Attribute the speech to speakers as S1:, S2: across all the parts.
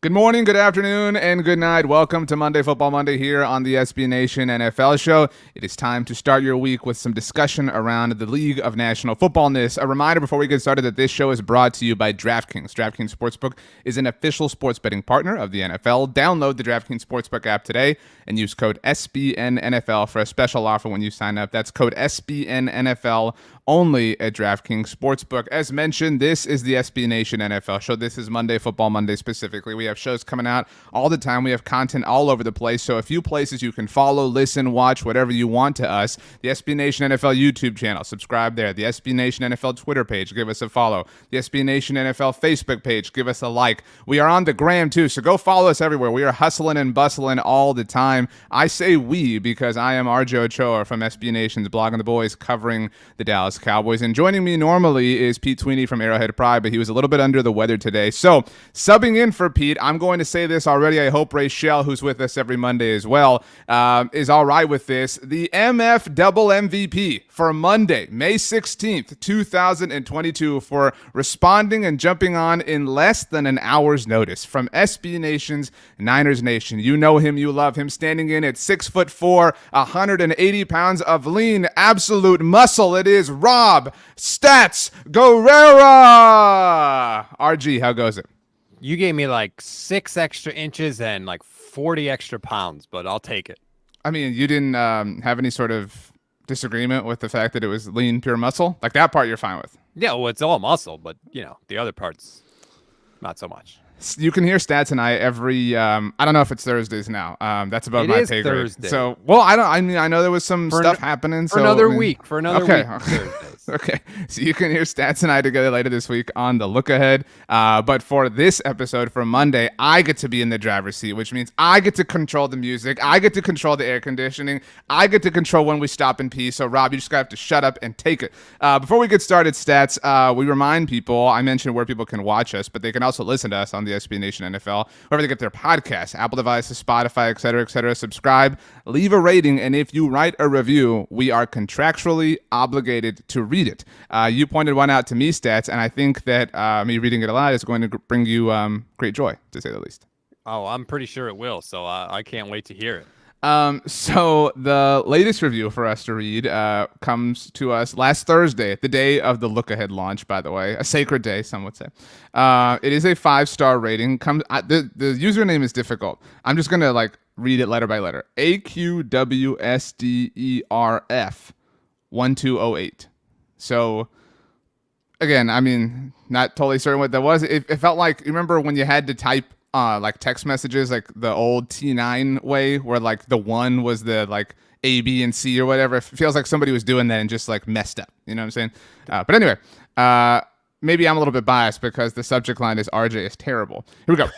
S1: Good morning, good afternoon, and good night. Welcome to Monday Football Monday here on the SB Nation NFL show. It is time to start your week with some discussion around the League of National Footballness. A reminder before we get started that this show is brought to you by DraftKings. DraftKings Sportsbook is an official sports betting partner of the NFL. Download the DraftKings Sportsbook app today and use code SBNNFL for a special offer when you sign up. That's code SBNNFL only at DraftKings Sportsbook. As mentioned, this is the SB Nation NFL show. This is Monday Football Monday specifically. We have shows coming out all the time. We have content all over the place. So a few places you can follow, listen, watch, whatever you want to us. The SB Nation NFL YouTube channel, subscribe there. The SB Nation NFL Twitter page, give us a follow. The SB Nation NFL Facebook page, give us a like. We are on the gram too, so go follow us everywhere. We are hustling and bustling all the time. I say we because I am RJ Ochoa from SB Nation's Blogging the Boys, covering the Dallas Cowboys. And joining me normally is Pete Sweeney from Arrowhead Pride, but he was a little bit under the weather today. So subbing in for Pete, I'm going to say this already. I hope Ray Shell, who's with us every Monday as well, is all right with this. The MF double MVP for Monday, May 16th, 2022, for responding and jumping on in less than an hour's notice from SB Nation's Niners Nation. You know him, you love him, standing in at 6'4", 180 pounds of lean, absolute muscle. It is Rob Stats Guerrera. RG, how goes it?
S2: You gave me like 6 extra inches and like 40 extra pounds, but I'll take it.
S1: I mean, you didn't have any sort of disagreement with the fact that it was lean, pure muscle? Like that part you're fine with?
S2: Yeah, well, it's all muscle, but, the other parts, not so much.
S1: You can hear Stats and I every, I don't know if it's Thursdays now. That's above my pay grade.
S2: Thursday.
S1: So, well, I know there was some stuff happening.
S2: For another week.
S1: Okay.
S2: Thursdays.
S1: Okay, so you can hear Stats and I together later this week on the Look Ahead. But for this episode, for Monday, I get to be in the driver's seat, which means I get to control the music. I get to control the air conditioning. I get to control when we stop and pee. So, Rob, you just have to shut up and take it. Before we get started, Stats, we remind people, I mentioned where people can watch us, but they can also listen to us on the SB Nation NFL, wherever they get their podcasts, Apple devices, Spotify, et cetera, et cetera. Subscribe, leave a rating, and if you write a review, we are contractually obligated to read it. You pointed one out to me, Stats, and I think that me reading it aloud is going to bring you great joy, to say the least.
S2: Oh, I'm pretty sure it will, so I can't wait to hear it.
S1: So the latest review for us to read comes to us last Thursday, the day of the Look Ahead launch, by the way, a sacred day, some would say. It is a 5-star rating. The username is difficult. I'm just gonna read it letter by letter. AQWSDERF 1208. So again, I mean, not totally certain what that was. It felt like, you remember when you had to type text messages like the old T9 way, where the 1 was the A, B, and C or whatever. It feels like somebody was doing that and just messed up. You know what I'm saying? But anyway, maybe I'm a little bit biased because the subject line is RJ is terrible. Here we go.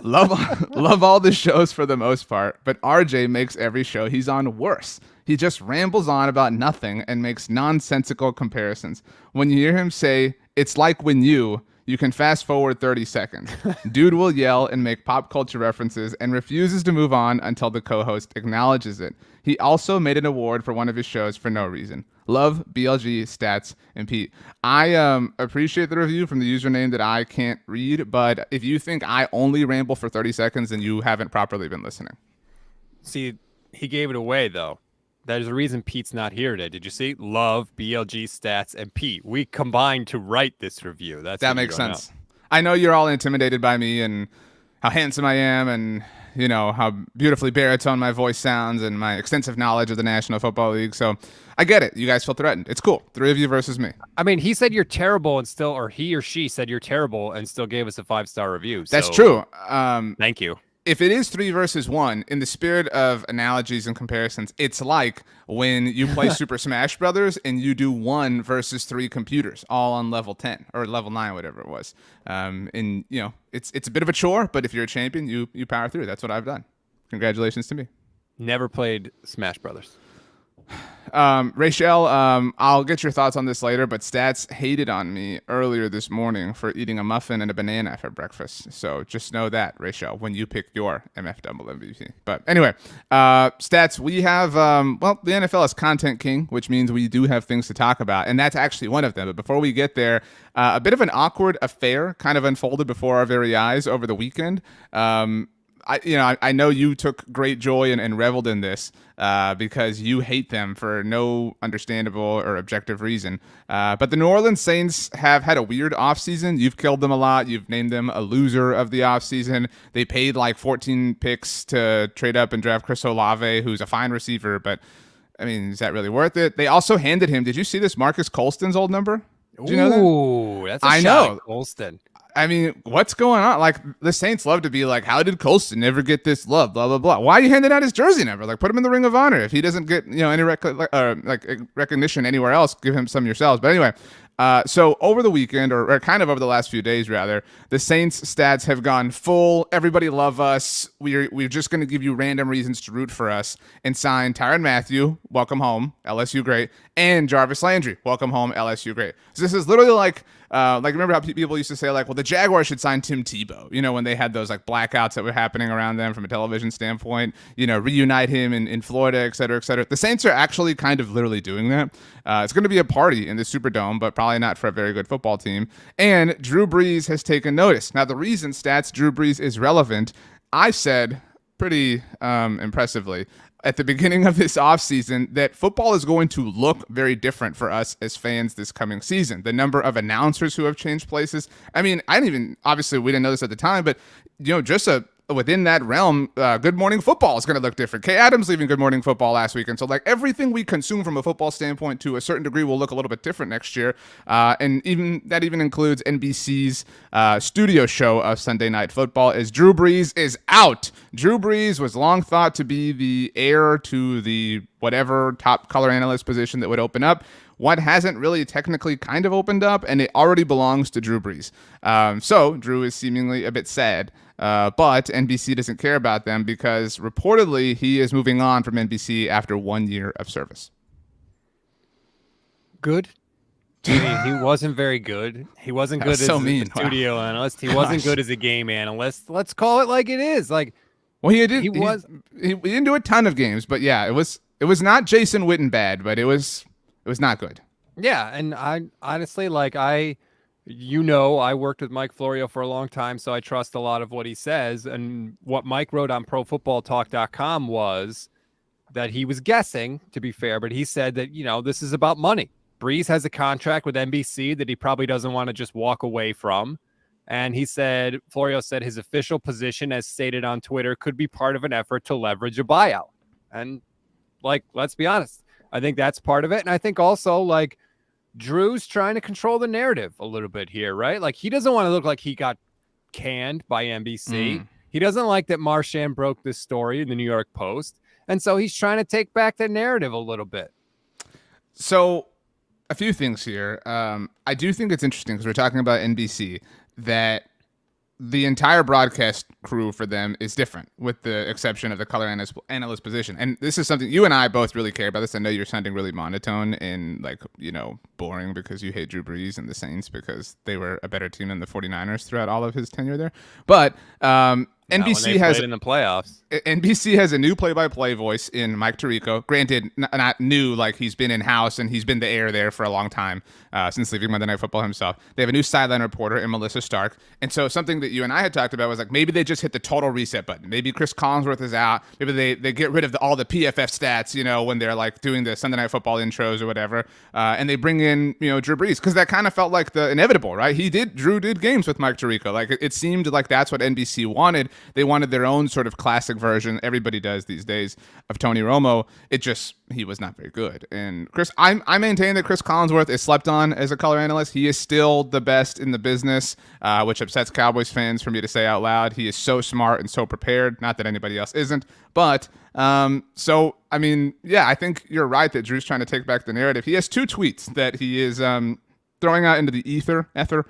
S1: Love all the shows for the most part, but RJ makes every show he's on worse. He just rambles on about nothing and makes nonsensical comparisons. When you hear him say, "It's like when you can fast forward 30 seconds. Dude will yell and make pop culture references and refuses to move on until the co-host acknowledges it. He also made an award for one of his shows for no reason. Love, BLG, Stats, and Pete." I appreciate the review from the username that I can't read, but if you think I only ramble for 30 seconds, then you haven't properly been listening.
S2: See, he gave it away, though. There's a reason Pete's not here today. Did you see? Love, BLG, Stats, and Pete. We combined to write this review. That
S1: makes sense. I know you're all intimidated by me and how handsome I am and, how beautifully baritone my voice sounds and my extensive knowledge of the National Football League. So I get it. You guys feel threatened. It's cool. 3 of you versus me.
S2: I mean, he said you're terrible and still, or he or she said you're terrible and still gave us a 5-star review.
S1: That's true.
S2: Thank you.
S1: If it is 3 versus 1, in the spirit of analogies and comparisons, it's like when you play Super Smash Brothers and you do 1 versus 3 computers, all on level 10 or level 9, whatever it was. It's a bit of a chore, but if you're a champion, you power through. That's what I've done. Congratulations to me.
S2: Never played Smash Brothers.
S1: Rachel, I'll get your thoughts on this later, but Stats hated on me earlier this morning for eating a muffin and a banana for breakfast. So just know that, Rachel, when you pick your MF Double MVP. But anyway, Stats, we have, the NFL is content king, which means we do have things to talk about, and that's actually one of them. But before we get there, a bit of an awkward affair kind of unfolded before our very eyes over the weekend. I know you took great joy and reveled in this because you hate them for no understandable or objective reason. But the New Orleans Saints have had a weird offseason. You've killed them a lot. You've named them a loser of the offseason. They paid like 14 picks to trade up and draft Chris Olave, who's a fine receiver. But, I mean, is that really worth it? They also handed him, did you see this Marcus Colston's old number? Did you know that?
S2: Ooh, that's a shot at Colston.
S1: I mean, what's going on? Like, the Saints love to be like, how did Colston never get this love? Blah, blah, blah. Why are you handing out his jersey number? Like, put him in the Ring of Honor. If he doesn't get, any recognition anywhere else, give him some yourselves. But anyway, so over the weekend, or kind of over the last few days, rather, the Saints stats have gone full. Everybody love us. We're just going to give you random reasons to root for us and sign Tyrann Mathieu, welcome home, LSU great, and Jarvis Landry, welcome home, LSU great. So this is literally like remember how people used to say like, well, the Jaguars should sign Tim Tebow, when they had those like blackouts that were happening around them from a television standpoint, reunite him in Florida, et cetera, et cetera. The Saints are actually kind of literally doing that. It's going to be a party in the Superdome, but probably not for a very good football team. And Drew Brees has taken notice. Now, the reason Stats Drew Brees is relevant, I said pretty impressively at the beginning of this offseason that football is going to look very different for us as fans this coming season. The number of announcers who have changed places. I mean, obviously we didn't know this at the time, but just within that realm, Good Morning Football is going to look different. Kay Adams leaving Good Morning Football last week. And so like everything we consume from a football standpoint to a certain degree will look a little bit different next year. And that even includes NBC's studio show of Sunday Night Football as Drew Brees is out. Drew Brees was long thought to be the heir to the whatever top color analyst position that would open up. What hasn't really technically kind of opened up, and it already belongs to Drew Brees. So Drew is seemingly a bit sad. But NBC doesn't care about them because reportedly he is moving on from NBC after 1 year of service.
S2: Good. I mean, he wasn't very good. He wasn't good as a studio analyst. He wasn't good as a game analyst. Let's call it like it is. Like,
S1: well, he didn't do a ton of games, but yeah, it was not Jason Witten bad, but it was not good.
S2: Yeah, and I honestly I worked with Mike Florio for a long time, so I trust a lot of what he says. And what Mike wrote on ProFootballTalk.com was that he was guessing, to be fair, but he said that, this is about money. Brees has a contract with NBC that he probably doesn't want to just walk away from. And Florio said his official position, as stated on Twitter, could be part of an effort to leverage a buyout. And let's be honest, I think that's part of it. And I think also Drew's trying to control the narrative a little bit here, right? Like, he doesn't want to look like he got canned by NBC. He doesn't like that Marchand broke this story in the New York Post. And so he's trying to take back the narrative a little bit.
S1: So a few things here. I do think it's interesting because we're talking about NBC, that the entire broadcast crew for them is different, with the exception of the color analyst position. And this is something you and I both really care about this. I know you're sounding really monotone and boring because you hate Drew Brees and the Saints because they were a better team than the 49ers throughout all of his tenure there. But NBC has
S2: in the playoffs.
S1: NBC has a new play-by-play voice in Mike Tirico. Granted, not new, like he's been in-house and he's been the heir there for a long time, since leaving Monday Night Football himself. They have a new sideline reporter in Melissa Stark. And so something that you and I had talked about was maybe they just hit the total reset button. Maybe Chris Collinsworth is out. Maybe they get rid of all the PFF stats, when they're doing the Sunday Night Football intros or whatever. And they bring in, Drew Brees, because that kind of felt like the inevitable, right? Drew did games with Mike Tirico. It seemed like that's what NBC wanted. They wanted their own sort of classic version. Everybody does these days of Tony Romo. He was not very good. And I maintain that Chris Collinsworth is slept on as a color analyst. He is still the best in the business, which upsets Cowboys fans for me to say out loud. He is so smart and so prepared. Not that anybody else isn't, but I think you're right that Drew's trying to take back the narrative. He has two tweets that he is throwing out into the ether for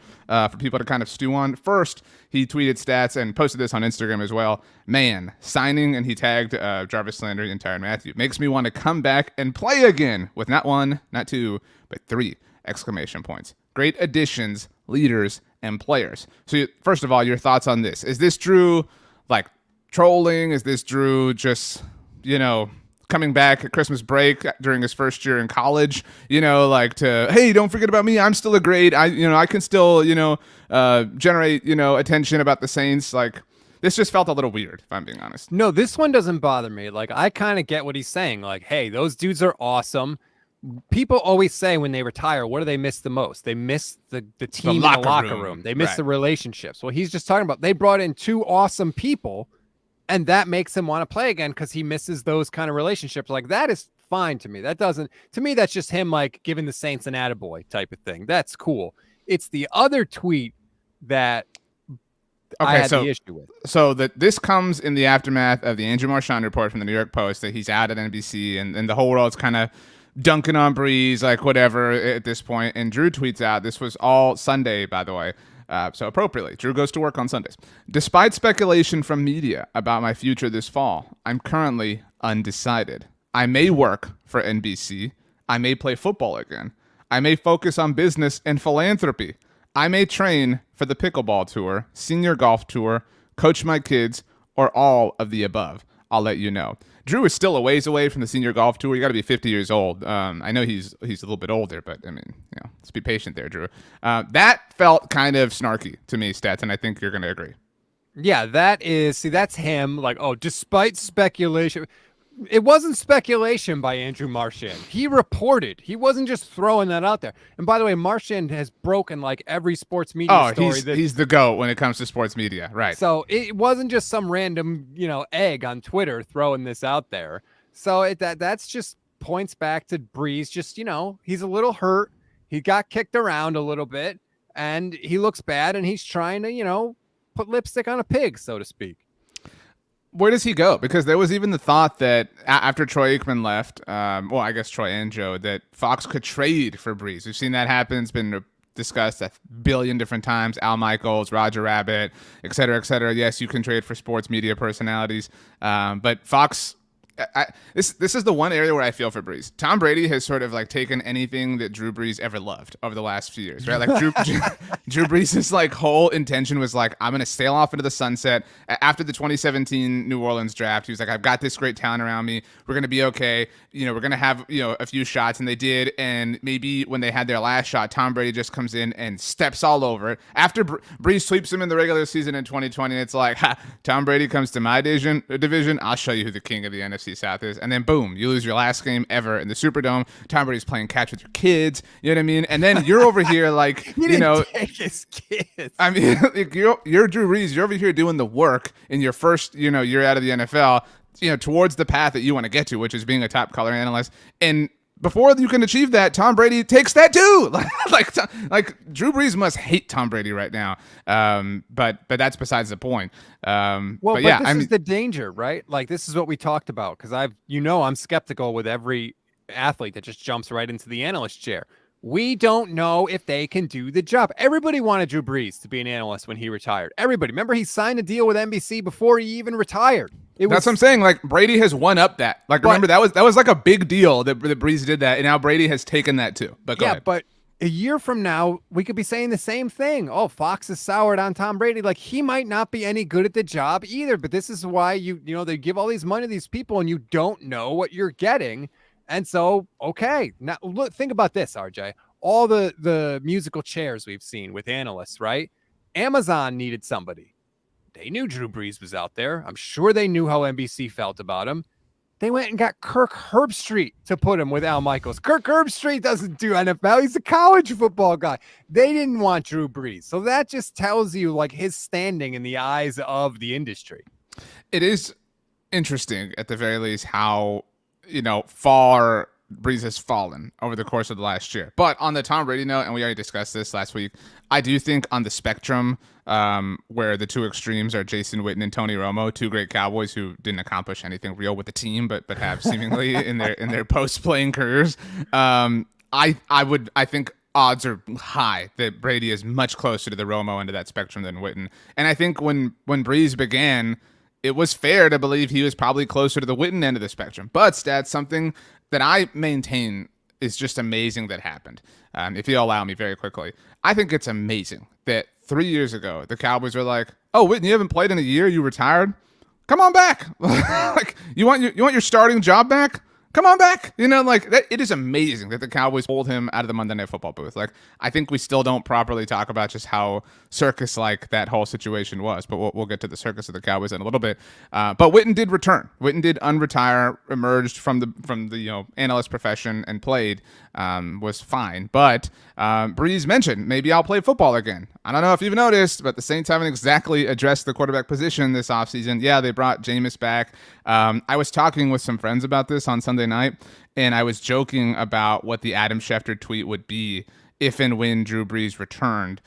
S1: people to kind of stew on. First, he tweeted stats and posted this on Instagram as well. Man, signing, and he tagged Jarvis Landry and Tyrann Mathieu. Makes me want to come back and play again with not one, not two, but 3 exclamation points. Great additions, leaders, and players. So first of all, your thoughts on this. Is this Drew like trolling? Is this Drew just, coming back at Christmas break during his first year in college, like to, hey, don't forget about me. I'm still a grade. I can still, generate, attention about the Saints. Like, this just felt a little weird, if I'm being honest.
S2: No, this one doesn't bother me. Like, I kind of get what he's saying. Like, hey, those dudes are awesome. People always say when they retire, what do they miss the most? They miss the team in the locker room. They miss the relationships. Well, he's just talking about they brought in 2 awesome people, and that makes him want to play again because he misses those kind of relationships. Like, that is fine to me. To me, that's just him like giving the Saints an attaboy type of thing. That's cool. It's the other tweet that I had the issue with.
S1: So this comes in the aftermath of the Andrew Marchand report from the New York Post that he's out at NBC, and the whole world's kind of dunking on Brees, like whatever at this point. And Drew tweets out, this was all Sunday, by the way. So appropriately, Drew goes to work on Sundays. Despite speculation from media about my future this fall, I'm currently undecided. I may work for NBC. I may play football again. I may focus on business and philanthropy. I may train for the pickleball tour, senior golf tour, coach my kids, or all of the above. I'll let you know. Drew is still a ways away from the senior golf tour. You got to be 50 years old. I know he's a little bit older, but I mean, let's be patient there, Drew. That felt kind of snarky to me, Stats, and I think you're going to agree.
S2: Yeah, that's him. Like, despite speculation, it wasn't speculation by Andrew Marchand. He reported. He wasn't just throwing that out there. And by the way, Marchand has broken like every sports media story.
S1: He's the GOAT when it comes to sports media, right?
S2: So it wasn't just some random, egg on Twitter throwing this out there. So that's just points back to Brees. Just, he's a little hurt. He got kicked around a little bit, and he looks bad, and he's trying to, put lipstick on a pig, so to speak.
S1: Where does he go? Because there was even the thought that after Troy Aikman left, I guess Troy and Joe, that Fox could trade for Brees. We've seen that happen. It's been discussed a billion different times. Al Michaels, Roger Rabbit, et cetera, et cetera. Yes, you can trade for sports media personalities. But Fox... This is the one area where I feel for Brees. Tom Brady has sort of like taken anything that Drew Brees ever loved over the last few years, right? Like Drew Brees' like whole intention was like, I'm going to sail off into the sunset. After the 2017 New Orleans draft, he was like, I've got this great talent around me. We're going to be okay. We're going to have, a few shots, and they did. And maybe when they had their last shot, Tom Brady just comes in and steps all over it. After Brees sweeps him in the regular season in 2020, it's like, Tom Brady comes to my division. I'll show you who the king of the NFC South is. And then boom, you lose your last game ever in the Superdome. Tom Brady's playing catch with your kids. You know what I mean? And then you're over here like,
S2: take his kids.
S1: I mean, you're Drew Brees. You're over here doing the work in your first, year out of the NFL, towards the path that you want to get to, which is being a top color analyst. And before you can achieve that, Tom Brady takes that too. like Drew Brees must hate Tom Brady right now. But that's besides the point.
S2: This is the danger, right? Like, this is what we talked about, because I'm skeptical with every athlete that just jumps right into the analyst chair. We don't know if they can do the job. Everybody wanted Drew Brees to be an analyst when he retired. Everybody. Remember, he signed a deal with NBC before he even retired.
S1: That's what I'm saying. Like, Brady has one up that. Like, remember, that was like a big deal that Brees did that, and now Brady has taken that too. But go ahead.
S2: But a year from now, we could be saying the same thing. Oh, Fox is soured on Tom Brady. Like, he might not be any good at the job either. But this is why they give all these money to these people, and you don't know what you're getting. And so, okay, now look, think about this, RJ. All the musical chairs we've seen with analysts, right? Amazon needed somebody. They knew Drew Brees was out there. I'm sure they knew how NBC felt about him. They went and got Kirk Herbstreit to put him with Al Michaels. Kirk Herbstreit doesn't do NFL. He's a college football guy. They didn't want Drew Brees. So that just tells you like his standing in the eyes of the industry.
S1: It is interesting at the very least how, far Brees has fallen over the course of the last year. But on the Tom Brady note, and we already discussed this last week, I do think on the spectrum where the two extremes are Jason Witten and Tony Romo, two great Cowboys who didn't accomplish anything real with the team, but have seemingly in their post-playing careers. I think odds are high that Brady is much closer to the Romo end of that spectrum than Witten. And I think when Brees began, it was fair to believe he was probably closer to the Witten end of the spectrum. But Stats, something that I maintain is just amazing that happened. If you allow me very quickly, I think it's amazing that 3 years ago the Cowboys were like, "Oh, Witten, you haven't played in a year. You retired. Come on back. Like you want your starting job back. Come on back." Like that. It is amazing that the Cowboys pulled him out of the Monday Night Football booth. Like I think we still don't properly talk about just how circus-like that whole situation was, but we'll get to the circus of the Cowboys in a little bit. But Witten did return. Witten did unretire, emerged from the analyst profession and played. Was fine, but Brees mentioned maybe I'll play football again. I don't know if you've noticed, but the Saints haven't exactly addressed the quarterback position this offseason. Yeah, they brought Jameis back. I was talking with some friends about this on Sunday night, and I was joking about what the Adam Schefter tweet would be if and when Drew Brees returned,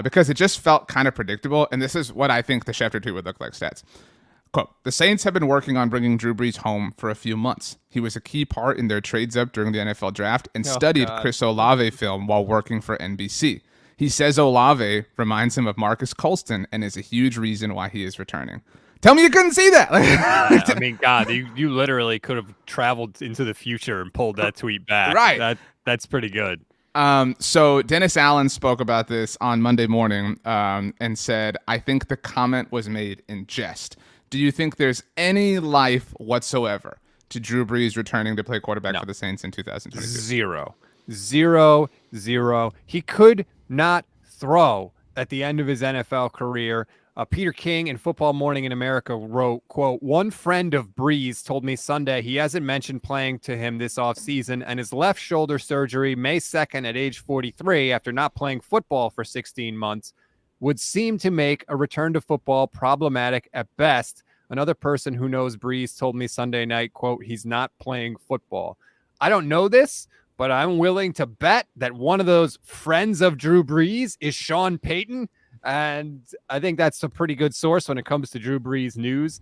S1: because it just felt kind of predictable, and this is what I think the Schefter tweet would look like, Stats. Quote, "The Saints have been working on bringing Drew Brees home for a few months. He was a key part in their trades up during the NFL draft and studied Chris Olave film while working for NBC. He says Olave reminds him of Marcus Colston and is a huge reason why he is returning." Tell me you couldn't see that.
S2: I mean, God, you literally could have traveled into the future and pulled that tweet back.
S1: Right.
S2: That's pretty good.
S1: So Dennis Allen spoke about this on Monday morning and said, "I think the comment was made in jest. Do you think there's any life whatsoever to Drew Brees returning to play quarterback for the Saints in 2022?
S2: Zero. He could not throw at the end of his NFL career. Peter King in Football Morning in America wrote, quote, "One friend of Brees told me Sunday he hasn't mentioned playing to him this offseason, and his left shoulder surgery May 2nd at age 43 after not playing football for 16 months would seem to make a return to football problematic at best. Another person who knows Brees told me Sunday night, quote, he's not playing football." I don't know this, but I'm willing to bet that one of those friends of Drew Brees is Sean Payton. And I think that's a pretty good source when it comes to Drew Brees news.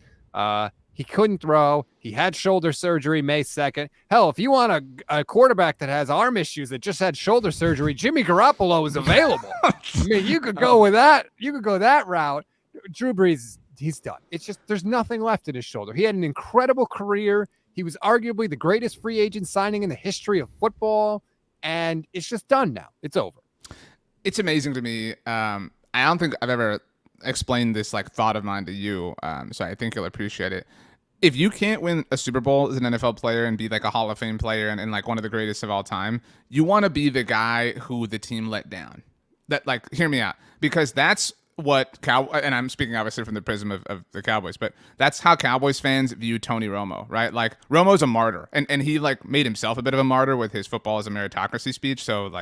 S2: He couldn't throw. He had shoulder surgery May 2nd. Hell, if you want a quarterback that has arm issues that just had shoulder surgery, Jimmy Garoppolo is available. I mean, you could go with that. You could go that route. Drew Brees, he's done. It's just there's nothing left in his shoulder. He had an incredible career. He was arguably the greatest free agent signing in the history of football, and it's just done now. It's over.
S1: It's amazing to me. I don't think I've ever explained this thought of mine to you, so I think you'll appreciate it. If you can't win a Super Bowl as an NFL player and be a Hall of Fame player and one of the greatest of all time, you want to be the guy who the team let down. That hear me out, because that's what and I'm speaking obviously from the prism of the Cowboys, but that's how Cowboys fans view Tony Romo, right? Romo's a martyr, and he made himself a bit of a martyr with his football as a meritocracy speech, so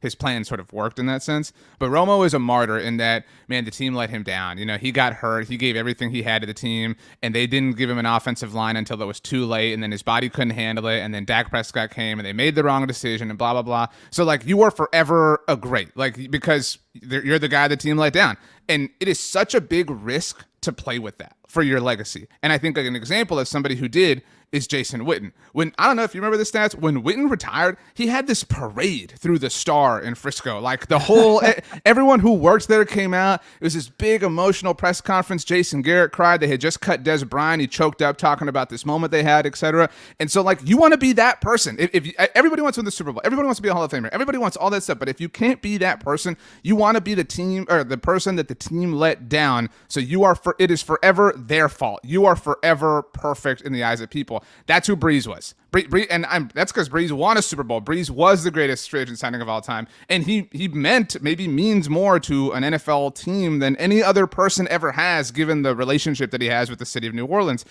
S1: his plan sort of worked in that sense. But Romo is a martyr in that, man, the team let him down. He got hurt. He gave everything he had to the team, and they didn't give him an offensive line until it was too late, and then his body couldn't handle it, and then Dak Prescott came, and they made the wrong decision, and blah, blah, blah. So, you are forever a great, because you're the guy the team let down. And it is such a big risk to play with that for your legacy. And I think an example of somebody who did is Jason Witten. I don't know if you remember the stats, when Witten retired, he had this parade through the Star in Frisco. The whole, everyone who worked there came out. It was this big emotional press conference. Jason Garrett cried. They had just cut Des Bryant. He choked up talking about this moment they had, etc. And so, you want to be that person. If everybody wants to win the Super Bowl, everybody wants to be a Hall of Famer, everybody wants all that stuff. But if you can't be that person, you want to be the team or the person that the team let down. So it is forever their fault. You are forever perfect in the eyes of people. That's who Brees was. That's because Brees won a Super Bowl. Brees was the greatest free agent signing of all time, and he means more to an NFL team than any other person ever has, given the relationship that he has with the city of New Orleans.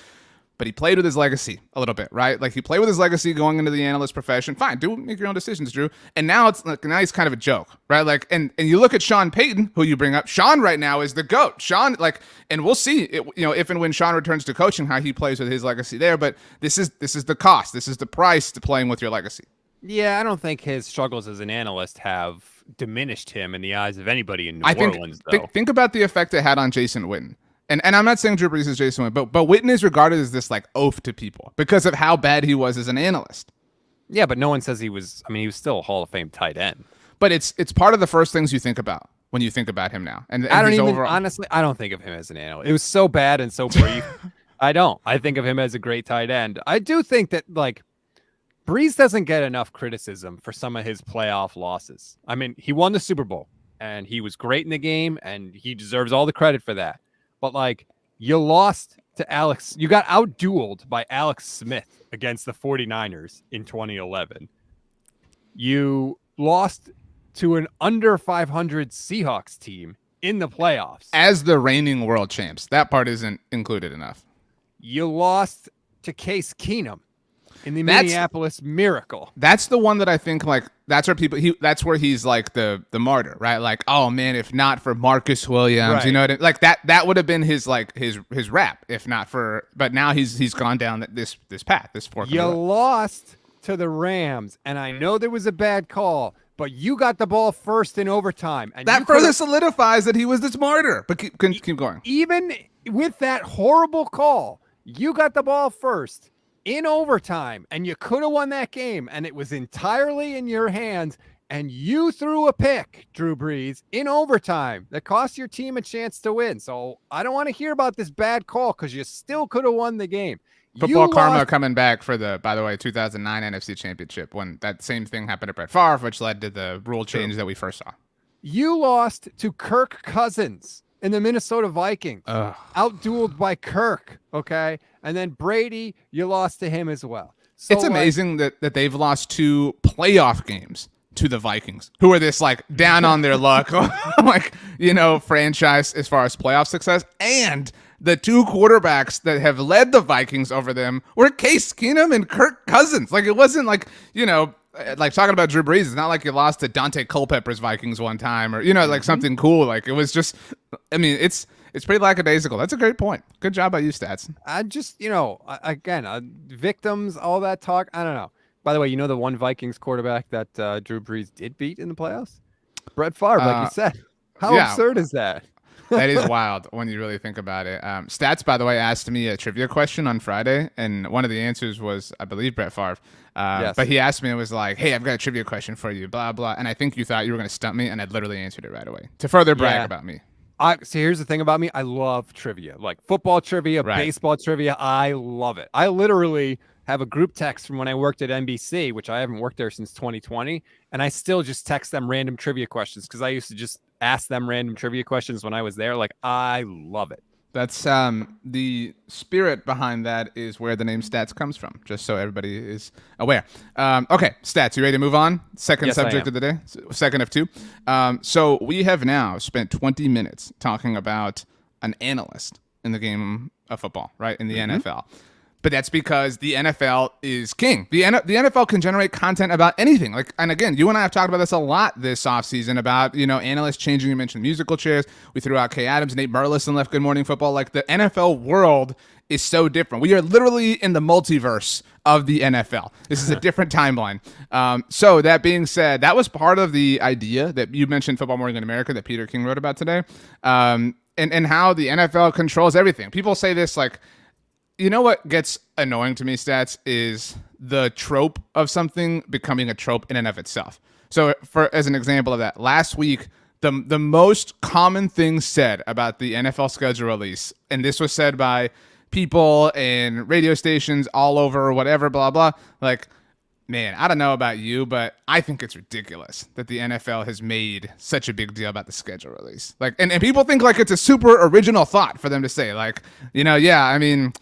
S1: But he played with his legacy a little bit, right? He played with his legacy going into the analyst profession. Fine, make your own decisions, Drew. And now he's kind of a joke, right? And you look at Sean Payton, who you bring up. Sean right now is the GOAT. Sean, and we'll see, if and when Sean returns to coaching, how he plays with his legacy there. But this is the cost. This is the price to playing with your legacy.
S2: Yeah, I don't think his struggles as an analyst have diminished him in the eyes of anybody in New Orleans, though.
S1: Think about the effect it had on Jason Witten. And I'm not saying Drew Brees is Jason Witten, but Witten is regarded as this oaf to people because of how bad he was as an analyst.
S2: Yeah, but no one says he was. I mean, he was still a Hall of Fame tight end.
S1: but it's part of the first things you think about when you think about him now. And
S2: I don't
S1: he's
S2: even
S1: overall,
S2: honestly. I don't think of him as an analyst. It was so bad and so brief. I don't. I think of him as a great tight end. I do think that like Brees doesn't get enough criticism for some of his playoff losses. I mean, he won the Super Bowl and he was great in the game and he deserves all the credit for that. But like you lost to Alex, you got outdueled by Alex Smith against the 49ers in 2011. You lost to an under 500 Seahawks team in the playoffs.
S1: as the reigning world champs. That part isn't included enough.
S2: You lost to Case Keenum in the Minneapolis Miracle.
S1: That's the one that I think like that's where he's like the martyr, right? Like, oh man, if not for Marcus Williams,
S2: Right.
S1: you know what I mean? Like that would have been his like his rap, if not for. But now he's gone down this path, this fork.
S2: You lost to the Rams, and I know there was a bad call, but you got the ball first in overtime, and
S1: that further solidifies that he was this martyr. But keep going.
S2: even with that horrible call, you got the ball first in overtime, and you could have won that game, and it was entirely in your hands, and you threw a pick, Drew Brees, in overtime that cost your team a chance to win. So I don't want to hear about this bad call because you still could have won the game.
S1: Football karma coming back for the, by the way, 2009 NFC Championship when that same thing happened to Brett Favre, which led to the rule change that we first saw.
S2: You lost to Kirk Cousins in the Minnesota Vikings, outdueled by Kirk, okay? And then Brady, you lost to him as well. So
S1: it's amazing that they've lost 2 playoff games to the Vikings, who are this like down on their luck, like, you know, franchise as far as playoff success. And the 2 quarterbacks that have led the Vikings over them were Case Keenum and Kirk Cousins. Like, it wasn't like, you know, like talking about Drew Brees, it's not like you lost to Dante Culpepper's Vikings one time or, you know, like something cool. Like, it was just, I mean, it's pretty lackadaisical. That's a great point. Good job by you, Stats.
S2: I just, you know, victims, all that talk. I don't know. By the way, you know the one Vikings quarterback that Drew Brees did beat in the playoffs? Brett Favre, like you said. How absurd is that?
S1: That is wild when you really think about it. Stats, by the way, asked me a trivia question on Friday, and one of the answers was, I believe, Brett Favre.
S2: Yes.
S1: But he asked me, it was like, hey, I've got a trivia question for you, blah, blah. And I think you thought you were going to stump me, and I literally answered it right away to further brag about me.
S2: So here's the thing about me. I love trivia, like football trivia, baseball trivia. I love it. I literally have a group text from when I worked at NBC, which I haven't worked there since 2020. And I still just text them random trivia questions because I used to just ask them random trivia questions when I was there. Like, I love it.
S1: That's the spirit behind that is where the name Stats comes from, just so everybody is aware. Okay, Stats, you ready to move on? Second subject of the day, second of 2. So we have now spent 20 minutes talking about an analyst in the game of football, right, in the NFL. But that's because the NFL is king. The NFL can generate content about anything. Like, and again, you and I have talked about this a lot this offseason about, you know, analysts changing. You mentioned musical chairs. We threw out Kay Adams. Nate Burleson left Good Morning Football. Like, the NFL world is so different. We are literally in the multiverse of the NFL. This is a different timeline. So that being said, that was part of the idea that you mentioned, Football Morning in America, that Peter King wrote about today, and how the NFL controls everything. People say this like, you know what gets annoying to me, Stats, is the trope of something becoming a trope in and of itself. So as an example of that, last week, the most common thing said about the NFL schedule release, and this was said by people and radio stations all over, whatever, blah, blah, like, man, I don't know about you, but I think it's ridiculous that the NFL has made such a big deal about the schedule release. Like, and people think like it's a super original thought for them to say, like, you know, yeah, I mean,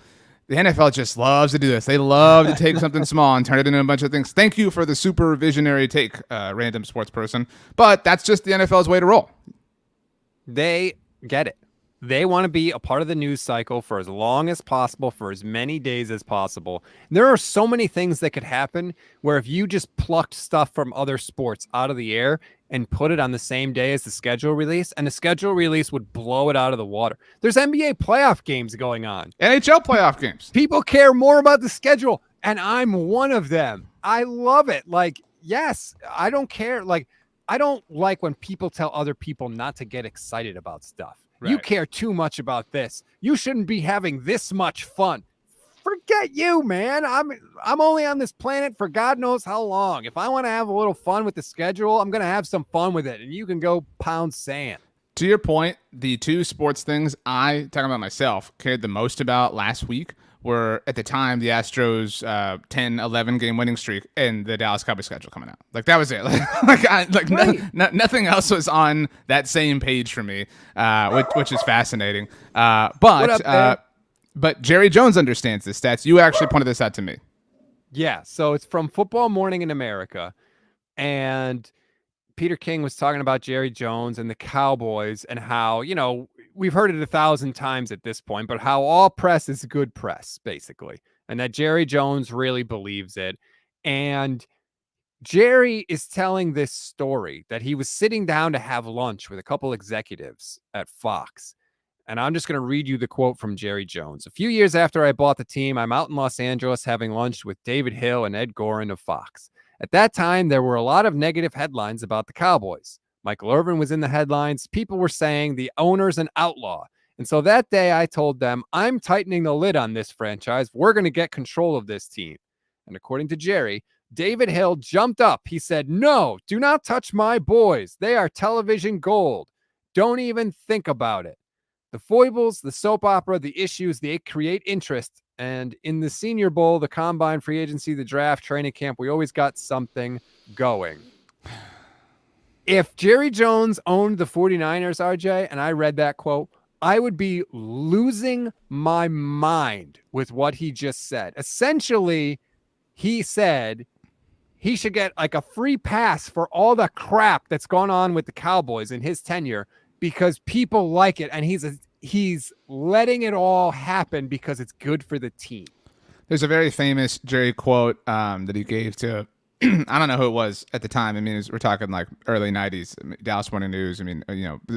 S1: the NFL just loves to do this. They love to take something small and turn it into a bunch of things. Thank you for the super visionary take, random sports person. But that's just the NFL's way to roll.
S2: They get it. They want to be a part of the news cycle for as long as possible, for as many days as possible. There are so many things that could happen where if you just plucked stuff from other sports out of the air and put it on the same day as the schedule release, and the schedule release would blow it out of the water. There's NBA playoff games going on.
S1: NHL playoff games.
S2: People care more about the schedule, and I'm one of them. I love it. Like, yes, I don't care. Like, I don't like when people tell other people not to get excited about stuff. Right. You care too much about this. You shouldn't be having this much fun. Forget at you, man. I'm only on this planet for God knows how long. If I want to have a little fun with the schedule, I'm going to have some fun with it, and you can go pound sand.
S1: To your point, the two sports things I, talking about myself, cared the most about last week were, at the time, the Astros 10-11 game winning streak and the Dallas Cowboys schedule coming out. Like, that was it. Nothing else was on that same page for me, which is fascinating. But Jerry Jones understands the stats. You actually pointed this out to me.
S2: Yeah, so it's from Football Morning in America, and Peter King was talking about Jerry Jones and the Cowboys and how, we've heard it 1,000 times at this point, but how all press is good press, basically, and that Jerry Jones really believes it. And Jerry is telling this story that he was sitting down to have lunch with a couple executives at Fox. And I'm just going to read you the quote from Jerry Jones. "A few years after I bought the team, I'm out in Los Angeles having lunch with David Hill and Ed Gorin of Fox. At that time, there were a lot of negative headlines about the Cowboys. Michael Irvin was in the headlines. People were saying the owner's an outlaw. And so that day I told them, I'm tightening the lid on this franchise. We're going to get control of this team. And according to Jerry, David Hill jumped up. He said, 'No, do not touch my boys. They are television gold. Don't even think about it. The foibles, the soap opera, the issues, they create interest. And in the Senior Bowl, the combine, free agency, the draft, training camp, we always got something going.'" If Jerry Jones owned the 49ers, RJ, and I read that quote, I would be losing my mind with what he just said. Essentially, he said he should get like a free pass for all the crap that's gone on with the Cowboys in his tenure because people like it, and he's letting it all happen because it's good for the team.
S1: There's a very famous Jerry quote that he gave to, I don't know who it was at the time. I mean, we're talking like early 90s, Dallas Morning News. I mean,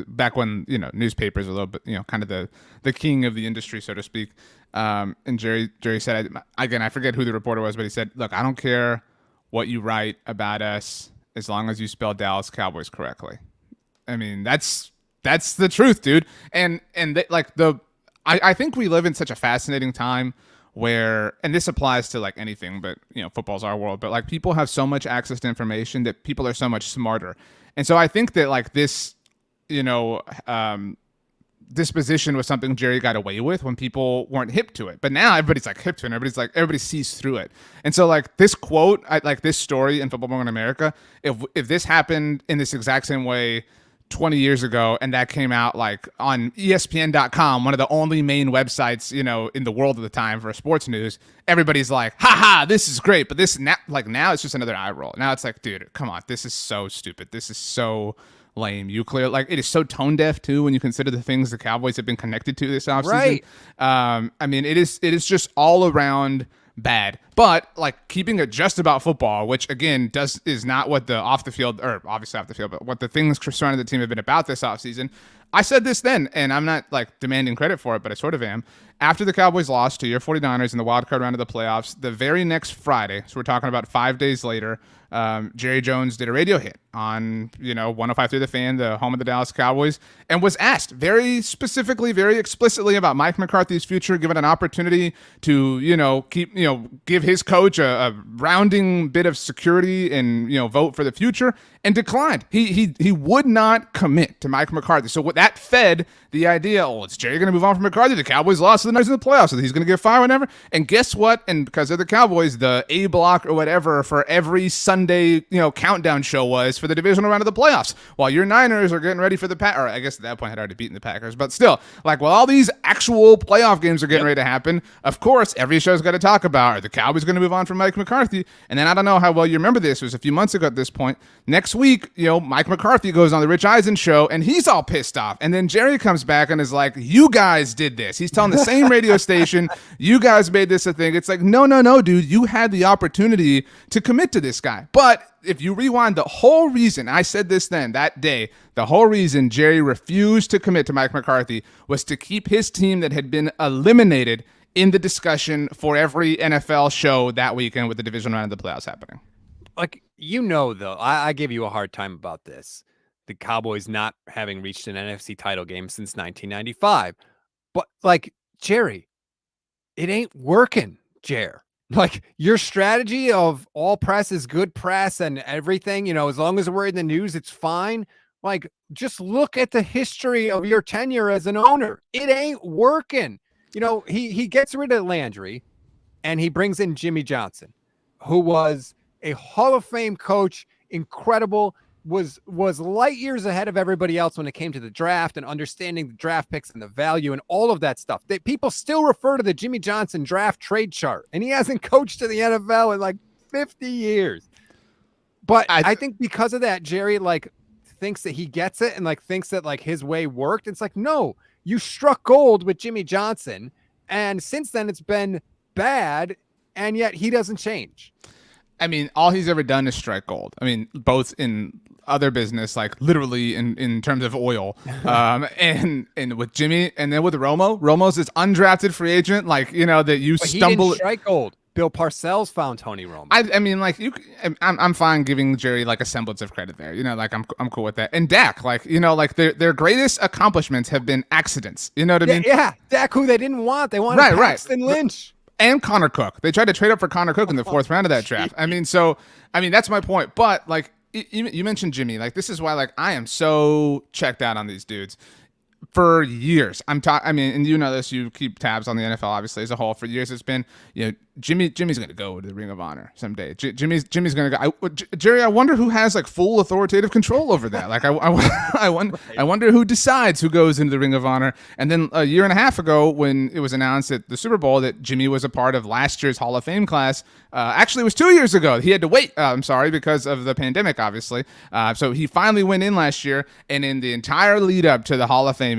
S1: back when, newspapers were a little bit, kind of the king of the industry, so to speak. And Jerry said, again, I forget who the reporter was, but he said, "Look, I don't care what you write about us as long as you spell Dallas Cowboys correctly." I mean, that's the truth, dude. I think we live in such a fascinating time where, and this applies to like anything, but football's our world, but like people have so much access to information that people are so much smarter. And so I think that like this, disposition was something Jerry got away with when people weren't hip to it. But now everybody's like hip to it, and everybody sees through it. And so like this quote, like this story in Football Morning America, if this happened in this exact same way 20 years ago, and that came out like on ESPN.com, one of the only main websites, in the world at the time for sports news, everybody's like, haha, this is great. But this now it's just another eye roll. Now it's like, dude, come on, this is so stupid. This is so lame. It is so tone deaf too when you consider the things the Cowboys have been connected to this offseason.
S2: Right.
S1: I mean, it is just all around bad. But like keeping it just about football, which again is not what the off the field, or obviously off the field, but what the things surrounding the team have been about this offseason. I said this then, and I'm not like demanding credit for it, but I sort of am. After the Cowboys lost to your 49ers in the wild card round of the playoffs, the very next Friday, so we're talking about 5 days later, Jerry Jones did a radio hit on 105.3 The Fan, the home of the Dallas Cowboys, and was asked very specifically, very explicitly about Mike McCarthy's future, given an opportunity to give his coach a rounding bit of security and vote for the future, and declined. He would not commit to Mike McCarthy. So what that fed the idea, is Jerry going to move on from McCarthy? The Cowboys lost to the Niners in the playoffs, so he's going to get fired whenever. And guess what? And because of the Cowboys, the A block or whatever for every Sunday countdown show was for the divisional round of the playoffs, while your Niners are getting ready for the Packers. Or I guess at that point had already beaten the Packers, but still, like while all these actual playoff games are getting ready to happen, of course every show's got to talk about, are the Cowboys going to move on from Mike McCarthy? And then I don't know how well you remember this. It was a few months ago at this point. Next week, Mike McCarthy goes on the Rich Eisen show, and he's all pissed off. And then Jerry comes back and is like, "You guys did this." He's telling the same radio station, "You guys made this a thing." It's like, no, dude. You had the opportunity to commit to this guy. But if you rewind, the whole reason, I said this then, that day, the whole reason Jerry refused to commit to Mike McCarthy was to keep his team that had been eliminated in the discussion for every NFL show that weekend with the division round of the playoffs happening.
S2: Like, though, I gave you a hard time about this. The Cowboys not having reached an NFC title game since 1995. But, like, Jerry, it ain't working. Jer. Like, your strategy of all press is good press and everything, as long as we're in the news, it's fine. Like, just look at the history of your tenure as an owner. It ain't working. He gets rid of Landry and he brings in Jimmy Johnson, who was a Hall of Fame coach, incredible, was light years ahead of everybody else when it came to the draft and understanding the draft picks and the value and all of that stuff. People still refer to the Jimmy Johnson draft trade chart, and he hasn't coached in the NFL in like 50 years. But I think because of that, Jerry thinks that he gets it and thinks that his way worked. It's like, no, you struck gold with Jimmy Johnson, and since then it's been bad, and yet he doesn't change.
S1: I mean, all he's ever done is strike gold. I mean, both in other business, like literally in terms of oil, and with Jimmy, and then with Romo. Romo's this undrafted free agent, that you
S2: but
S1: stumble.
S2: He didn't strike gold. Bill Parcells found Tony Romo.
S1: I mean, I'm fine giving Jerry a semblance of credit there. I'm cool with that. And Dak, their greatest accomplishments have been accidents. You know what I mean?
S2: Yeah, Dak, who they didn't want. They wanted Paxton Lynch.
S1: And Connor Cook. They tried to trade up for Connor Cook in the fourth round of that draft. I mean, that's my point. But you mentioned Jimmy. This is why I am so checked out on these dudes. For years, and you know this, you keep tabs on the NFL obviously as a whole. For years, it's been, Jimmy's going to go to the Ring of Honor someday. Jimmy's going to go. Jerry, I wonder who has full authoritative control over that. I wonder who decides who goes into the Ring of Honor. And then a year and a half ago, when it was announced at the Super Bowl that Jimmy was a part of last year's Hall of Fame class, actually it was 2 years ago. He had to wait. Because of the pandemic, obviously. So he finally went in last year, and in the entire lead up to the Hall of Fame,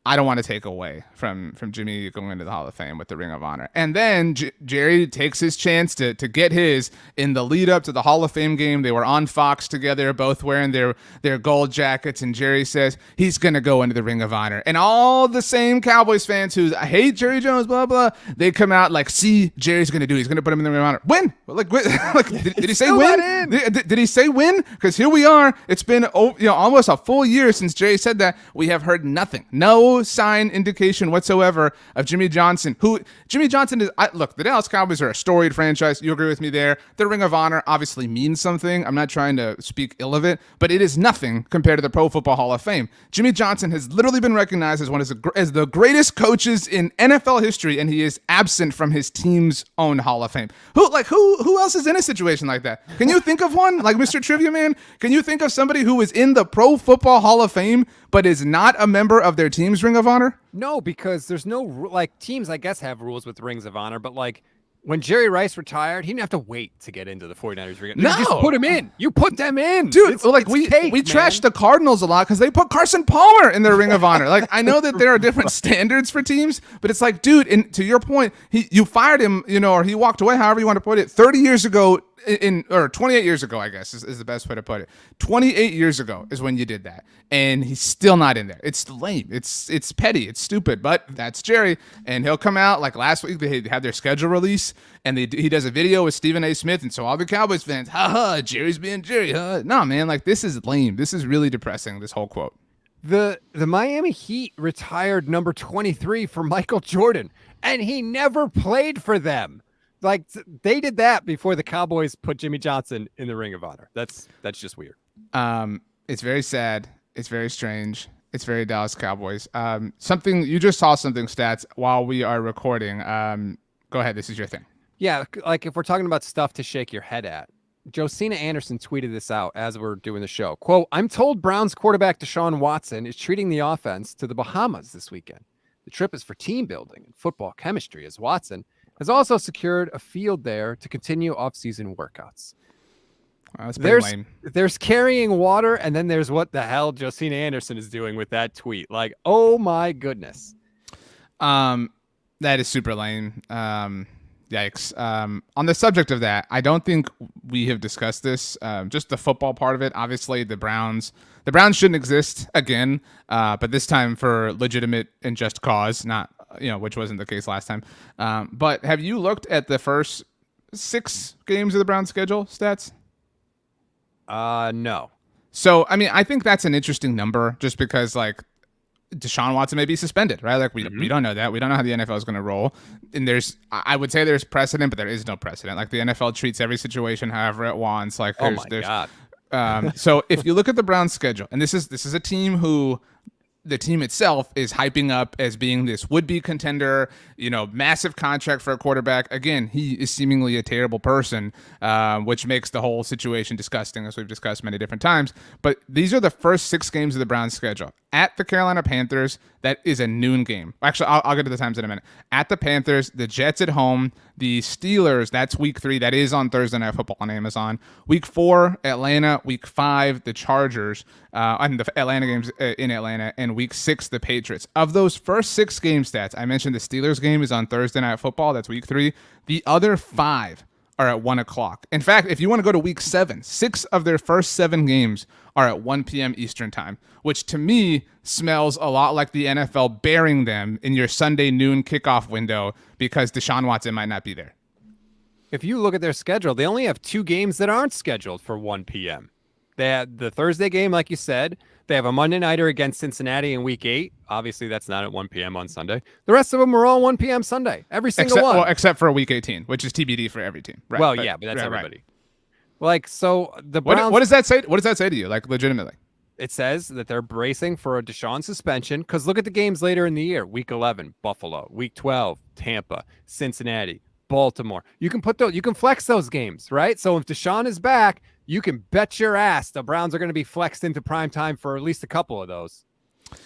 S1: I don't want to take away from Jimmy going into the Hall of Fame with the Ring of Honor. And then Jerry takes his chance to get his in the lead up to the Hall of Fame game. They were on Fox together, both wearing their gold jackets. And Jerry says he's going to go into the Ring of Honor. And all the same Cowboys fans who hate Jerry Jones, blah, blah, they come out see, Jerry's going to do it. He's going to put him in the Ring of Honor. Win! Did he say win? Did he say win? Because here we are. It's been almost a full year since Jerry said that. We have heard nothing. No sign, indication whatsoever of Jimmy Johnson, who Jimmy Johnson is. Look, the Dallas Cowboys are a storied franchise. You agree with me there. The Ring of Honor obviously means something. I'm not trying to speak ill of it, but it is nothing compared to the Pro Football Hall of Fame. Jimmy Johnson has literally been recognized as one of the greatest coaches in NFL history, and he is absent from his team's own Hall of Fame. Who else is in a situation like that? Can you think of one? Mr. Trivia Man, can you think of somebody who is in the Pro Football Hall of Fame but is not a member of their team's Ring of Honor?
S2: No, because there's no teams, I guess, have rules with Rings of Honor, but when Jerry Rice retired, he didn't have to wait to get into the 49ers Ring.
S1: No.
S2: You just put him in. You put them in.
S1: Dude, we trashed the Cardinals a lot because they put Carson Palmer in their Ring of Honor. I know that there are different standards for teams, but it's dude, and to your point, you fired him, or he walked away, however you want to put it, 30 years ago, or 28 years ago, I guess is the best way to put it. 28 years ago is when you did that, and he's still not in there. It's lame. It's petty. It's stupid, but that's Jerry, and he'll come out last week. They had their schedule release, and he does a video with Stephen A. Smith, and so all the Cowboys fans, Jerry's being Jerry. No, man, this is lame. This is really depressing. This whole quote.
S2: The Miami Heat retired number 23 for Michael Jordan, and he never played for them. They did that before the Cowboys put Jimmy Johnson in the Ring of Honor. That's just weird.
S1: It's very sad. It's very strange. It's very Dallas Cowboys. You just saw something, Stats, while we are recording. Go ahead. This is your thing.
S2: Yeah, if we're talking about stuff to shake your head at, Josina Anderson tweeted this out as we're doing the show. Quote, "I'm told Browns quarterback Deshaun Watson is treating the offense to the Bahamas this weekend. The trip is for team building and football chemistry, as Watson has also secured a field there to continue off-season workouts."
S1: Wow, that's pretty lame.
S2: There's carrying water, and then there's what the hell Josina Anderson is doing with that tweet. Oh my goodness.
S1: That is super lame. Yikes. On the subject of that, I don't think we have discussed this. Just the football part of it. Obviously, the Browns shouldn't exist again, but this time for legitimate and just cause, not which wasn't the case last time. But have you looked at the first 6 games of the Browns schedule, Stats?
S2: No.
S1: So, I think that's an interesting number just because, Deshaun Watson may be suspended, right? Like we don't know that. We don't know how the NFL is going to roll. And I would say there's precedent, but there is no precedent. Like the NFL treats every situation however it wants. Like
S2: God.
S1: So if you look at the Browns schedule, and this is a team who the team itself is hyping up as being this would-be contender, massive contract for a quarterback. Again, he is seemingly a terrible person, which makes the whole situation disgusting, as we've discussed many different times. But these are the first 6 games of the Browns schedule. At the Carolina Panthers, that is a noon game. Actually, I'll get to the times in a minute. At the Panthers, the Jets at home, the Steelers, that's week 3. That is on Thursday Night Football on Amazon. Week 4, Atlanta. Week 5, the Chargers, and the Atlanta games in Atlanta. And week 6, the Patriots. Of those first 6 game stats, I mentioned the Steelers game is on Thursday Night Football. That's week 3. The other 5 are at 1 o'clock. In fact, if you want to go to week 7, 6 of their first 7 games are at 1 p.m. Eastern time, which to me smells a lot like the NFL bearing them in your Sunday noon kickoff window because Deshaun Watson might not be there.
S2: If you look at their schedule, they only have 2 games that aren't scheduled for 1 p.m. They had the Thursday game, like you said. They have a Monday nighter against Cincinnati in week 8. Obviously, that's not at 1 p.m. on Sunday. The rest of them are all 1 p.m. Sunday. Every single one.
S1: Well, except for week 18, which is TBD for every team. Right.
S2: Well, but that's everybody. Right. Like, so the Browns...
S1: What does that say? What does that say to you, like, legitimately?
S2: It says that they're bracing for a Deshaun suspension because look at the games later in the year. Week 11, Buffalo. Week 12, Tampa. Cincinnati. Baltimore. You can flex those games, right? So if Deshaun is back, you can bet your ass the Browns are going to be flexed into prime time for at least a couple of those.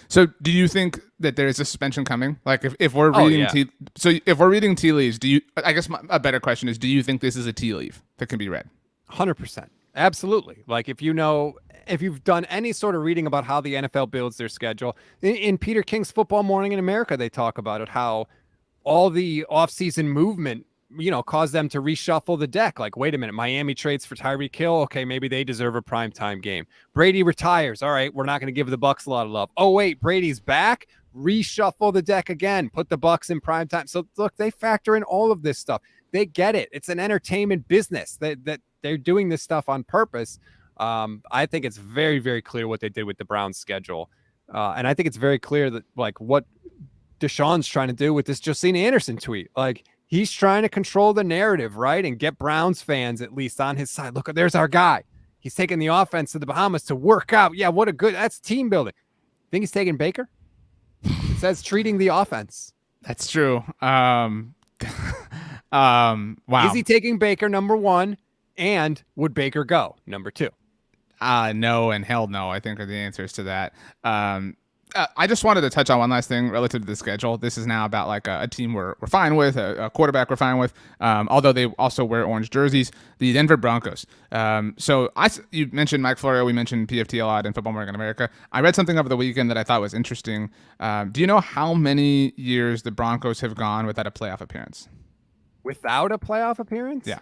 S1: So do you think that there is a suspension coming? Like if we're reading if we're reading tea leaves, I guess a better question is, do you think this is a tea leaf that can be read?
S2: 100%. Absolutely. Like if you've done any sort of reading about how the NFL builds their schedule, in Peter King's Football Morning in America, they talk about it, how all the offseason movement, caused them to reshuffle the deck. Like, wait a minute, Miami trades for Tyreek Hill. Okay, maybe they deserve a primetime game. Brady retires. All right, we're not going to give the Bucs a lot of love. Oh, wait, Brady's back. Reshuffle the deck again. Put the Bucs in primetime. So, look, they factor in all of this stuff. They get it. It's an entertainment business that they're doing this stuff on purpose. I think it's very, very clear what they did with the Browns schedule. And I think it's very clear that, like, what Deshaun's trying to do with this Josina Anderson tweet. Like, he's trying to control the narrative, right? And get Browns fans at least on his side. Look, there's our guy. He's taking the offense to the Bahamas to work out. Yeah, that's team building. Think he's taking Baker? It says treating the offense.
S1: That's true. Wow.
S2: Is he taking Baker, number 1? And would Baker go, number 2?
S1: No and hell no, I think are the answers to that. I just wanted to touch on one last thing relative to the schedule. This is now about like a team we're fine with, a quarterback we're fine with, although they also wear orange jerseys, the Denver Broncos. You mentioned Mike Florio, we mentioned PFT a lot in Football Morning in America. I read something over the weekend that I thought was interesting. Do you know how many years the Broncos have gone without a playoff appearance?
S2: Without a playoff appearance?
S1: Yeah.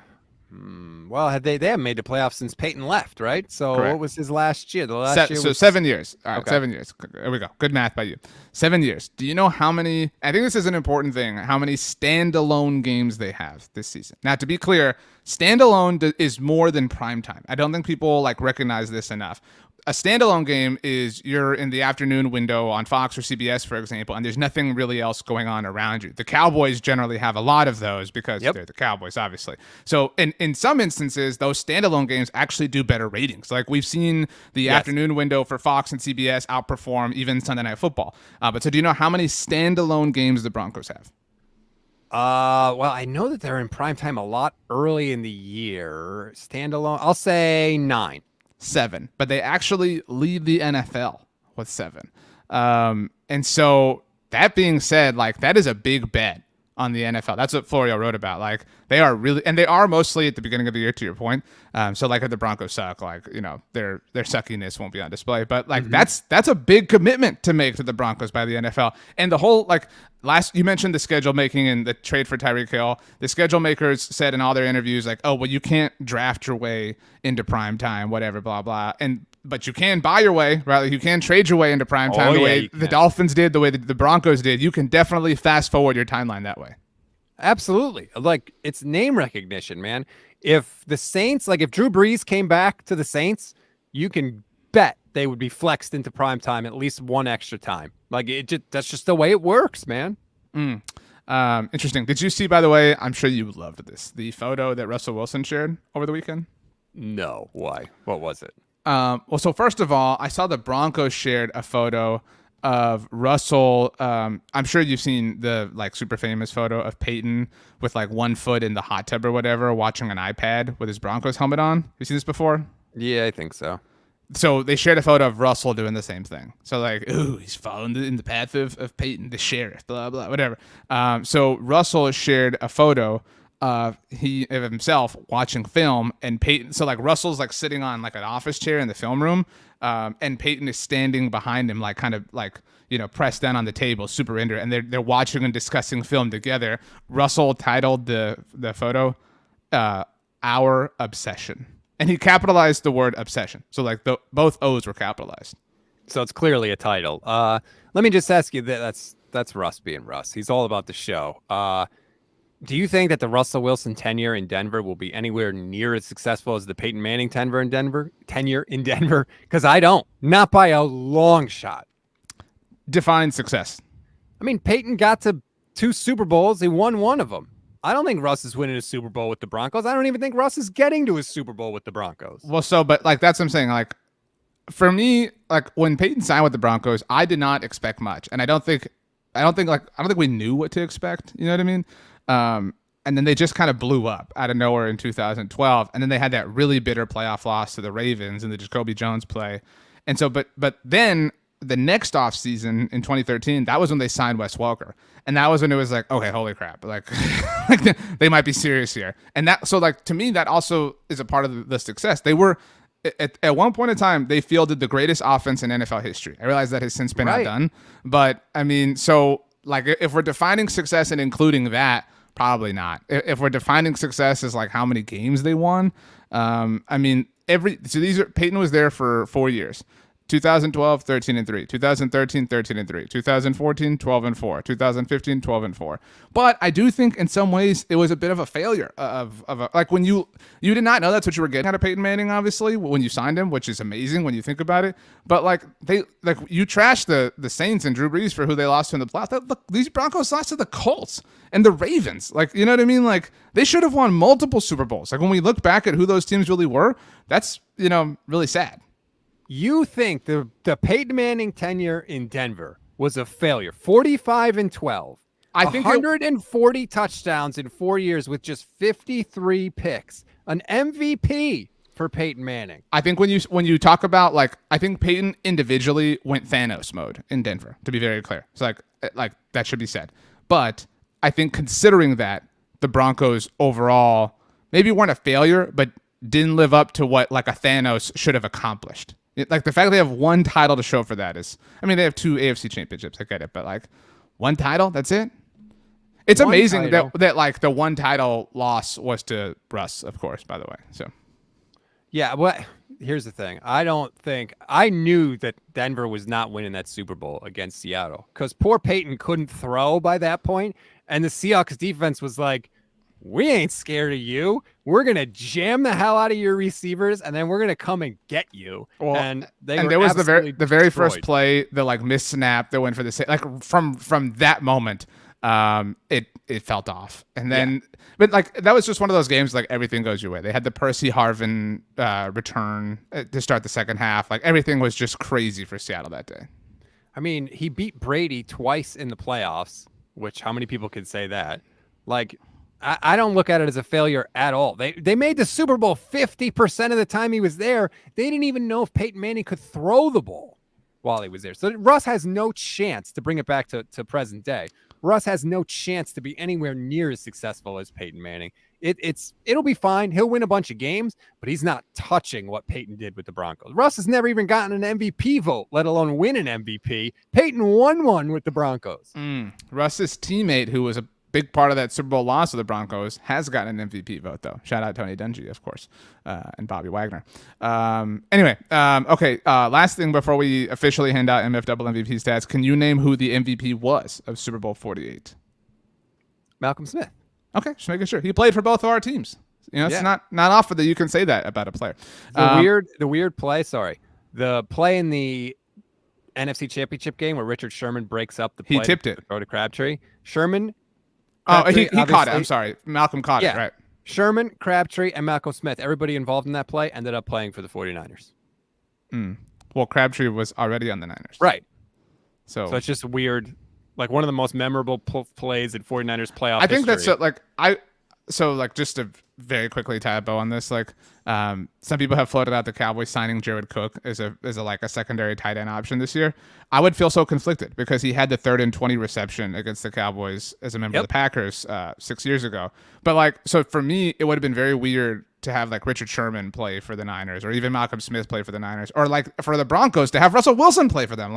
S2: Well, they haven't made the playoffs since Peyton left, right? So
S1: correct.
S2: What was his last year?
S1: So 7 years. All right, okay. 7 years. There we go. Good math by you. 7 years. Do you know how many? I think this is an important thing. How many standalone games they have this season? Now, to be clear, standalone is more than primetime. I don't think people recognize this enough. A standalone game is you're in the afternoon window on Fox or CBS, for example, and there's nothing really else going on around you. The Cowboys generally have a lot of those because they're the Cowboys, obviously. So in some instances, those standalone games actually do better ratings. Like we've seen the afternoon window for Fox and CBS outperform even Sunday Night Football. But so do you know how many standalone games the Broncos have?
S2: Well, I know that they're in primetime a lot early in the year. Standalone, I'll say 9.
S1: 7, but they actually lead the NFL with 7. And so that being said, that is a big bet on the NFL. That's what Florio wrote about. They are really, and they are mostly at the beginning of the year, to your point. So if the Broncos suck, their suckiness won't be on display. But that's a big commitment to make to the Broncos by the NFL. And the whole you mentioned the schedule making and the trade for Tyreek Hill. The schedule makers said in all their interviews, you can't draft your way into prime time, whatever, blah blah. But you can buy your way, right? You can trade your way into prime time the way the Dolphins did, the way the Broncos did. You can definitely fast forward your timeline that way.
S2: Absolutely. It's name recognition, man. If the Saints, if Drew Brees came back to the Saints, you can bet they would be flexed into prime time at least one extra time. Like that's just the way it works, man.
S1: Interesting. Did you see, by the way, I'm sure you loved this, the photo that Russell Wilson shared over the weekend?
S2: No. Why? What was it?
S1: Well, so first of all, I saw the Broncos shared a photo of Russell. I'm sure you've seen the like super famous photo of Peyton with like 1 foot in the hot tub or whatever, watching an iPad with his Broncos helmet on. You seen this before?
S2: Yeah, I think so.
S1: So they shared a photo of Russell doing the same thing. So like, ooh, he's following in the path of Peyton, the sheriff, blah, blah, whatever. So Russell shared a photo of himself watching film, and Peyton. So like Russell's like sitting on like an office chair in the film room, and Peyton is standing behind him, like kind of like, you know, pressed down on the table, super into it, and they're watching and discussing film together. Russell titled the photo, "Our Obsession." And he capitalized the word obsession. So like both O's were capitalized.
S2: So it's clearly a title. Let me just ask you that's Russ being Russ. He's all about the show. Do you think that the Russell Wilson tenure in Denver will be anywhere near as successful as the Peyton Manning tenure in Denver? Because I don't. Not by a long shot.
S1: Define success.
S2: I mean, Peyton got to 2 Super Bowls. He won one of them. I don't think Russ is winning a Super Bowl with the Broncos. I don't even think Russ is getting to a Super Bowl with the Broncos.
S1: Well, but like that's what I'm saying. Like for me, like when Peyton signed with the Broncos, I did not expect much, and I don't think we knew what to expect. You know what I mean? And then they just kind of blew up out of nowhere in 2012, and then they had that really bitter playoff loss to the Ravens in the Jacoby Jones play, and so but then the next offseason in 2013, that was when they signed Wes Welker. And that was when it was like, okay, holy crap. Like, they might be serious here. And that, so like, to me, that also is a part of the success. They were, at one point in time, they fielded the greatest offense in NFL history. I realize that has since been outdone. But, I mean, so, like, if we're defining success and including that, probably not. If we're defining success as, like, how many games they won, I mean, Peyton was there for 4 years. 2012, 13-3. 2013, 13-3. 2014, 12-4. 2015, 12-4. But I do think in some ways it was a bit of a failure like when you did not know that's what you were getting out of Peyton Manning, obviously, when you signed him, which is amazing when you think about it. But like you trashed the Saints and Drew Brees for who they lost to in the playoffs. Look, these Broncos lost to the Colts and the Ravens. Like, you know what I mean? Like they should have won multiple Super Bowls. Like when we look back at who those teams really were, that's, you know, really sad.
S2: You think the Peyton Manning tenure in Denver was a failure? 45-12. I think 140 touchdowns in 4 years with just 53 picks. An MVP for Peyton Manning.
S1: I think when you talk about, like, I think Peyton individually went Thanos mode in Denver, to be very clear. It's like that should be said. But I think considering that, the Broncos overall maybe weren't a failure, but didn't live up to what like a Thanos should have accomplished. Like the fact they have one title to show for that is, I mean, they have 2 AFC championships. I get it, but like one title, that's it. It's one amazing that like the one title loss was to Russ, of course, by the way. So,
S2: yeah. Well, here's the thing. I knew that Denver was not winning that Super Bowl against Seattle because poor Peyton couldn't throw by that point, and the Seahawks defense was like, we ain't scared of you. We're going to jam the hell out of your receivers, and then we're going to come and get you.
S1: Well, and there was the very first play, the like missed snap that went for the like from that moment, it felt off. And then, but like that was just one of those games like everything goes your way. They had the Percy Harvin return to start the second half. Like everything was just crazy for Seattle that day.
S2: I mean, he beat Brady twice in the playoffs, which how many people could say that? Like, I don't look at it as a failure at all. They made the Super Bowl 50% of the time he was there. They didn't even know if Peyton Manning could throw the ball while he was there. So Russ has no chance to bring it back to present day. Russ has no chance to be anywhere near as successful as Peyton Manning. It'll be fine. He'll win a bunch of games, but he's not touching what Peyton did with the Broncos. Russ has never even gotten an MVP vote, let alone win an MVP. Peyton won one with the Broncos.
S1: Russ's teammate, who was a big part of that Super Bowl loss of the Broncos, has gotten an MVP vote, though. Shout out Tony Dungy, of course, and Bobby Wagner. Anyway, okay, last thing before we officially hand out MFW MVP stats, can you name who the MVP was of Super Bowl 48?
S2: Malcolm Smith.
S1: Okay, just making sure. He played for both of our teams. You know, it's not often that you can say that about a player.
S2: The weird play, sorry. The play in the NFC Championship game where Richard Sherman breaks up the play.
S1: He tipped it.
S2: Throw to Crabtree. Sherman.
S1: Crabtree,
S2: Crabtree,
S1: he caught it. I'm sorry. Malcolm caught it, right?
S2: Sherman, Crabtree, and Malcolm Smith, everybody involved in that play, ended up playing for the 49ers.
S1: Well, Crabtree was already on the Niners.
S2: Right.
S1: So
S2: it's just weird. Like one of the most memorable plays in 49ers playoff
S1: I think
S2: history.
S1: that's just to very quickly tie a bow on this, some people have floated out the Cowboys signing Jared Cook as a secondary tight end option this year. I would feel so conflicted because he had the 3rd and 20 reception against the Cowboys as a member of the Packers 6 years ago. But so for me, it would have been very weird to have Richard Sherman play for the Niners, or even Malcolm Smith play for the Niners, or for the Broncos to have Russell Wilson play for them.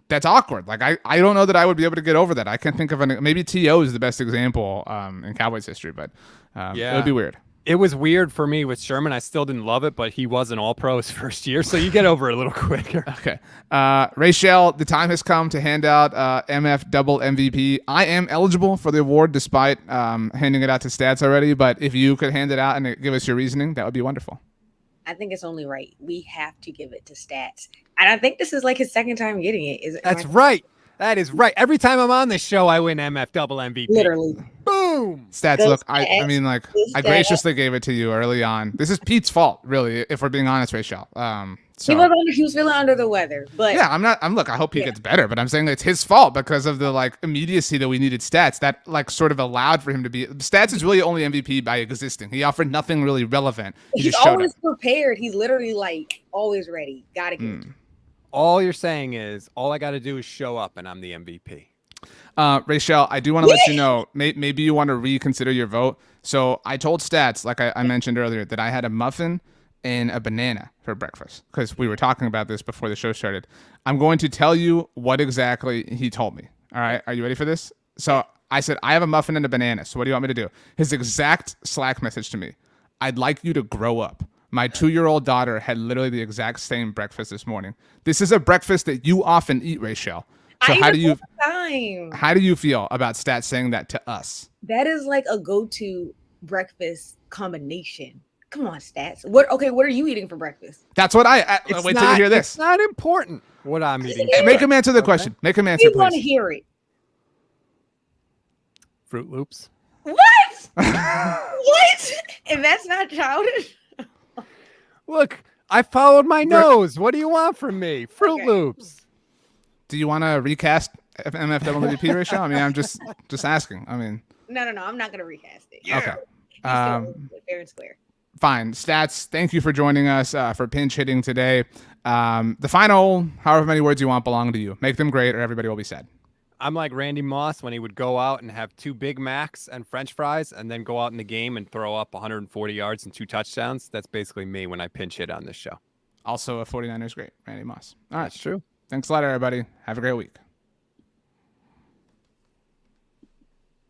S1: That's awkward. I don't know that I would be able to get over that. I can't think of maybe T.O. is the best example in Cowboys history, but it would be weird.
S2: It was weird for me with Sherman. I still didn't love it, but he was an All-Pro his first year, so you get over it a little quicker.
S1: Okay. Rachel, the time has come to hand out MF double MVP. I am eligible for the award despite handing it out to Stats already, but if you could hand it out and give us your reasoning, that would be wonderful.
S3: I think it's only right. We have to give it to Stats. And I think this is his second time getting it.
S2: That's right. That is right. Every time I'm on this show, I win MF double MVP.
S3: Literally.
S2: Boom.
S1: Stats, look, I graciously gave it to you early on. This is Pete's fault, really, if we're being honest, Rachel.
S3: He was feeling under the weather, but
S1: yeah, I hope he gets better, but I'm saying it's his fault because of the immediacy that we needed Stats that sort of allowed for him to be. Stats is really only MVP by existing. He offered nothing really relevant.
S3: He's always prepared. He's literally always ready. Gotta get it.
S2: All you're saying is all I got to do is show up and I'm the MVP.
S1: Rachel, I do want to let you know, maybe you want to reconsider your vote. So I told Stats, like I mentioned earlier, that I had a muffin and a banana for breakfast because we were talking about this before the show started. I'm going to tell you what exactly he told me. All right. Are you ready for this? So I said, I have a muffin and a banana. So what do you want me to do? His exact Slack message to me: I'd like you to grow up. My 2-year-old daughter had literally the exact same breakfast this morning. This is a breakfast that you often eat, Rachel. So how do you feel about Stats saying that to us?
S3: That is a go-to breakfast combination. Come on, Stats. What are you eating for breakfast?
S1: That's what wait till you hear this.
S2: It's not important what I'm eating.
S1: Make him answer the question. Make him answer, please.
S3: We want to hear it.
S2: Fruit Loops.
S3: What? What? And that's not childish?
S2: Look, I followed my nose. What do you want from me? Fruit Loops.
S1: Do you want to recast MFWP ratio? I mean, I'm just asking. I mean,
S3: no. I'm not gonna recast it.
S1: Okay.
S3: Fair and square.
S1: Fine. Stats, thank you for joining us for pinch hitting today. The final, however many words you want, belong to you. Make them great, or everybody will be sad.
S2: I'm like Randy Moss when he would go out and have 2 Big Macs and French fries and then go out in the game and throw up 140 yards and 2 touchdowns. That's basically me when I pinch hit on this show.
S1: Also a 49ers great, Randy Moss. All right.
S2: That's true.
S1: Thanks a lot, everybody. Have a great week.